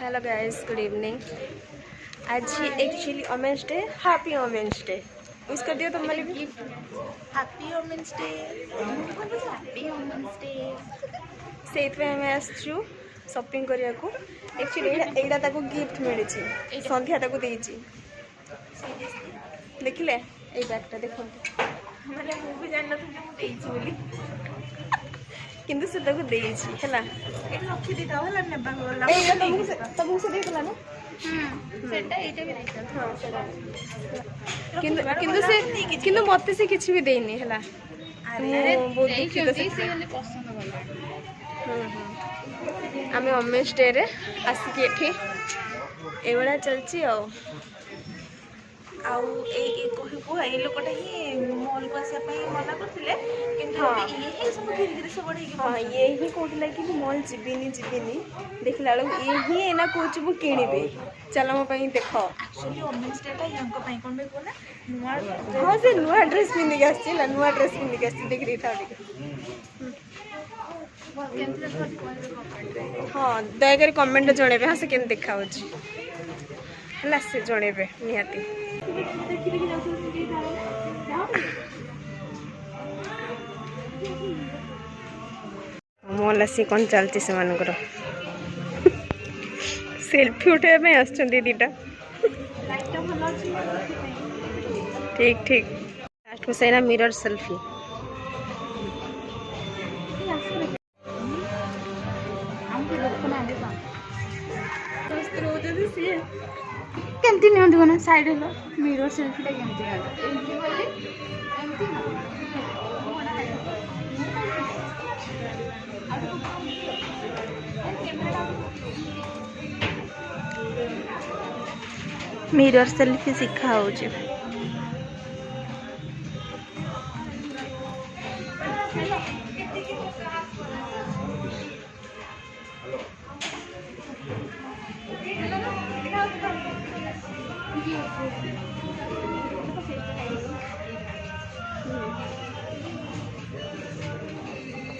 Hello guys, good evening. आज actually women's day, happy women's day. विश कर दियो तुम मैंने भी। Happy women's day. Happy women's day. सेइतवे हमें आसचु शॉपिंग करिया को। एक्चुअली एडा ताको गिफ्ट मिली छी, संध्या ताको देइची। देखिले ए बैगटा देखो, माने मु भी जान नथि मु देइची बोली, किंतु से ताको देइची हैला। एटा रखि दिता होला नेबा होला। एटा तुमको से देइतला ना। सेटा एटा भी देइता। हां सेटा। किंतु मते से किछि भी देइनी हैला। अरे बहुत दुखित से वाले पसंद होला। आमे वोमेन्स डे रे आसिक एठी एवडा चलची आउ ए कहू ए लोकटा ही मॉल को आसे पई मना करथिले, किंतु हाँ। ये ही सब धीरे धीरे सब बढ़ी के। हाँ ये ही कहला कि मॉल जीबिनी देखला ये ही एना कहूँ मु किणबी। चल मो पई देख। एक्चुअली वोमेन्स डे टा यांको पई कोन बे कोना नुआ। हाँ से नुआ ड्रेस पिंधि के आछि ला, नुआ ड्रेस पिंधि के आछि। देख री था हाँ दयाकर कमेंट जणेबे। हाँ से केन देखा होछि हला से जणेबे निहाती। मॉल आसी कौन चलती से मानकर सेल्फी उठाइबा में आछन दीटा। ठीक ठीक लास्ट में सेना मिरर सेल्फी। केमती नियंती कोना साइड हेलो मिरर सेल्फी टा केमती आलो एमती बोले एमती मिरर सेल्फी सिखा होचे।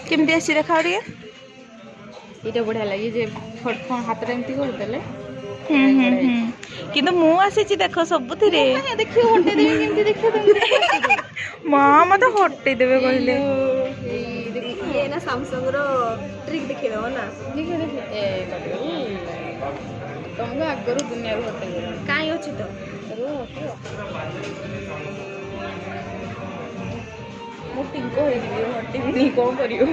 केमती आसी देखा रे ये बढ़िया लगे जे फोन हाथ रे एमती कर देले। किंतु मु आसी देख सबुथि रे देखियो हटे देबे केमती देखियो मां मते हटे देबे कहले। ये ना सैमसंग रो ट्रिक देखि दो ना। देखियो देखियो ए तुमको आगरो दुनिया रो हटे काई अछि तो मो टिंको होई दियो हटे नहीं कोन करियो।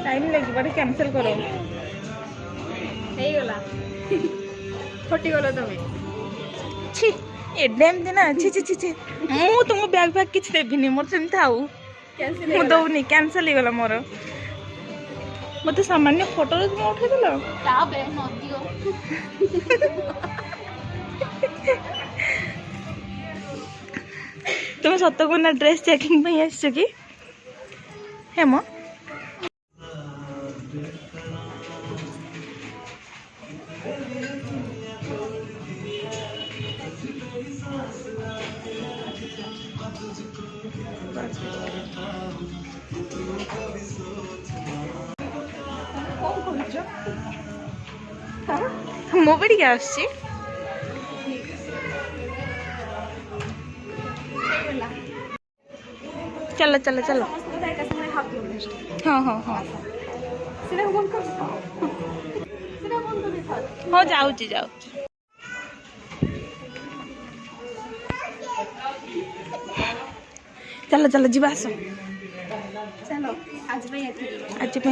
टाइम लगी बड़े कैंसिल करो। हेई गला फटी गला तमे। छी एडेम दिन छी छी छी छी मु तुम बैग बैग किछ देबिनी मोर सेम थाउ कैंसिल मु दउनी कैंसिल हो गला मोर। मते सामान्य फोटो रे तुम उठे दिलो ता बे न दियो। तुम सत को ना ड्रेस चेकिंग पे आछो की हेमो मो भी आसी चलो चलो चलो। हाँ हाँ हाँ हाँ जाऊँ जाऊँ। चलो चलो जीवा आस चलो आज भाई आज पे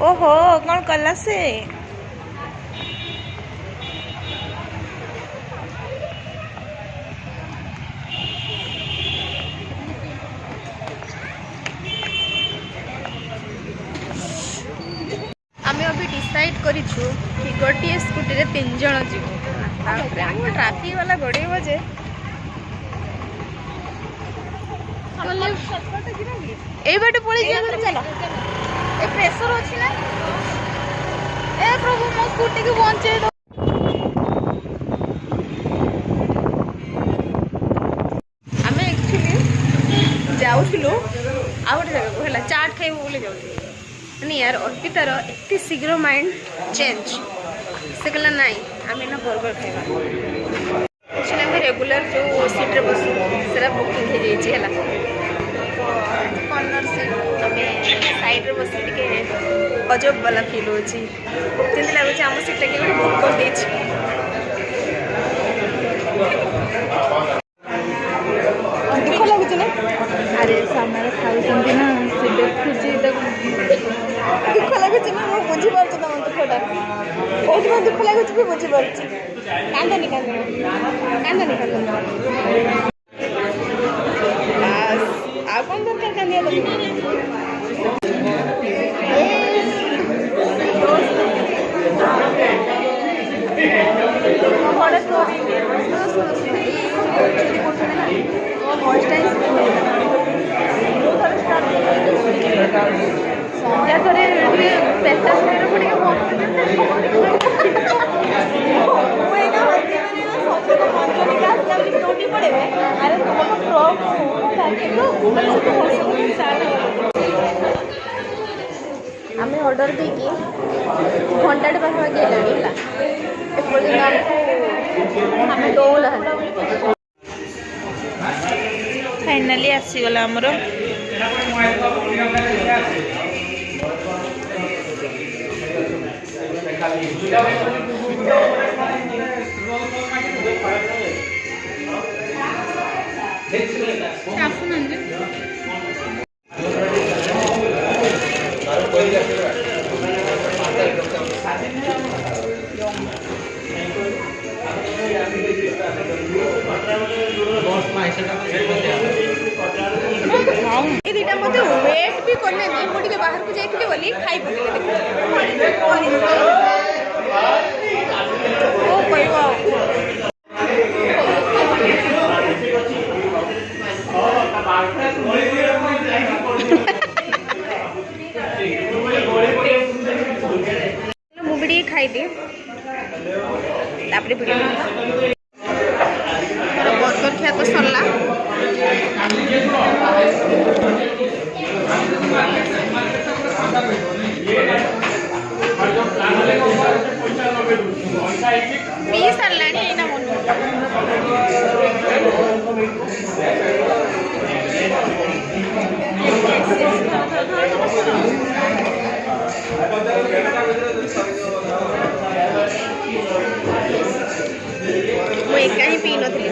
ओहो कौन कला से आमे अभी डिसाइड करिछु कि गोटे स्कूटी रे 3 जण जीवो। ट्राफिक वाला गड़ेब जे এই বাটে পড়ে যাবে চল এ প্রেসর ଅଛି না এ প্রভু ମୋ ସ୍କୁଟି କୁ ବଞ୍ଚେଇ ଦो ଆମେ ଆକ୍ଚୁଆଲି ଯାଉଥିଲୁ ଆଉ ଗୋଟେ ଜାଗାକୁ ହେଲା ଚାଟ୍ ଖାଇବୁ ବୋଲି ଯାଉଥିଲୁ ମାନେ ୟାର ଅର୍ପିତାର ଏତେ ଶୀଘ୍ର ମାଇଣ୍ଡ ଚେଞ୍ଜ ସେ କହିଲା ନାଇଁ ଆମେ ନା ବର୍ଗର ଖାଇବା ଆକ୍ଚୁଆଲି ଆମେ ରେଗୁଲାର ଯେଉଁ ସିଟ୍ରେ ବସୁ ସେଟା ବୁକିଂ ହେଇଯାଇଛି ହେଲା କର୍ଣ୍ଣର ସିଟ୍ ଆମେ ସାଇଡ଼୍ରେ ବସି ଟିକେ ଅଜବ ବାଲା ଫିଲ୍ ହେଉଛି ଯେମିତି ଲାଗୁଛି ଆମ ସିଟ୍ଟା କିଏ ଗୋଟେ ବୁକ୍ କରିଦେଇଛି ଦୁଃଖ ଲାଗୁଛି ନା ଆରେ ସାମ୍ନାରେ ଖାଉଛନ୍ତି ନା ସେ ଦେଖୁଛି ତାକୁ ଦୁଃଖ ଲାଗୁଛି ନା ମୁଁ ବୁଝିପାରୁଛି ତମ ଦୁଃଖଟା କୋଉଥିପାଇଁ ଦୁଃଖ ଲାଗୁଛି ବି ବୁଝିପାରୁଛି କାନ୍ଦନି କାନ୍ଦନି କାନ୍ଦନି କାନ୍ଦନି ଆଉ କ'ଣ ଦରକାର କାନ୍ଦିବା ସନ୍ଧ୍ୟା ଥରେ ପେଟା ଶରୀର ପଡ଼ିକି ଆମେ ଅର୍ଡ଼ର ଦେଇକି ଘଣ୍ଟାଟେ ପାଖାପାଖି ହେଲାଣି ହେଲା ଏପର୍ଯ୍ୟନ୍ତ ଆମେ ଦଉନାହାନ୍ତି ଫାଇନାଲି ଆସିଗଲା ଆମର ଆସୁନାହାନ୍ତି ଏ ଦୁଇଟା ମୋତେ ୱେଟ୍ ବି କଲେନି ମୁଁ ଟିକେ ବାହାରକୁ ଯାଇଥିଲି ବୋଲି ଖାଇ ପକେଇଲେ ଓ କହିବ ମୁଁ ବି ଟିକେ ଖାଇଦିଏ ତାପରେ ଭିଡ଼ିଓ ବର୍ଗର ଖିଆ ତ ସରିଲା ପିଇ ସାରିଲାଣି ଏଇନା ମନ ମୁଁ ଏକା ହିଁ ପିଇ ନଥିଲି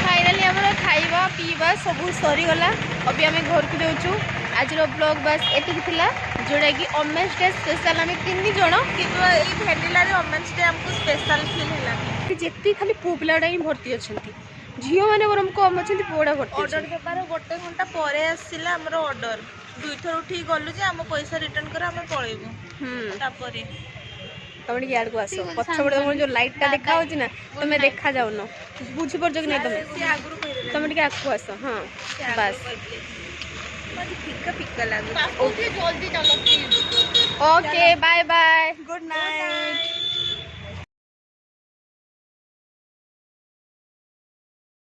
फाइनाली आम खाइबा पीवा सब सरीगला अभी आम घर को जाऊँ आज ब्लॉग बस एतिक थिला जोड़ा कि वोमेन्स डे स्पेशल आम 3 जन कि भेनिला वोमेन्स डे आमको स्पेशल फील है जिते खाली पुओ पिलाटा ही भर्ती अच्छा झील मैंने बरम कम अच्छा पुओटा भर्ती ऑर्डर देवार गोटे घंटा पर आसला आमर ऑर्डर 2 थर उठी गलु जे आम पैसा रिटर्न कर आम पळेबु तापरे तुम टे यार को आस पछपड़े तुम जो लाइटा देखा ना तुम्हें देखा जाऊन बुझी पार्छ कि नहीं तुम टे आगे आस हाँ बस फिका फिका लगे जल्दी चलो okay bye bye good night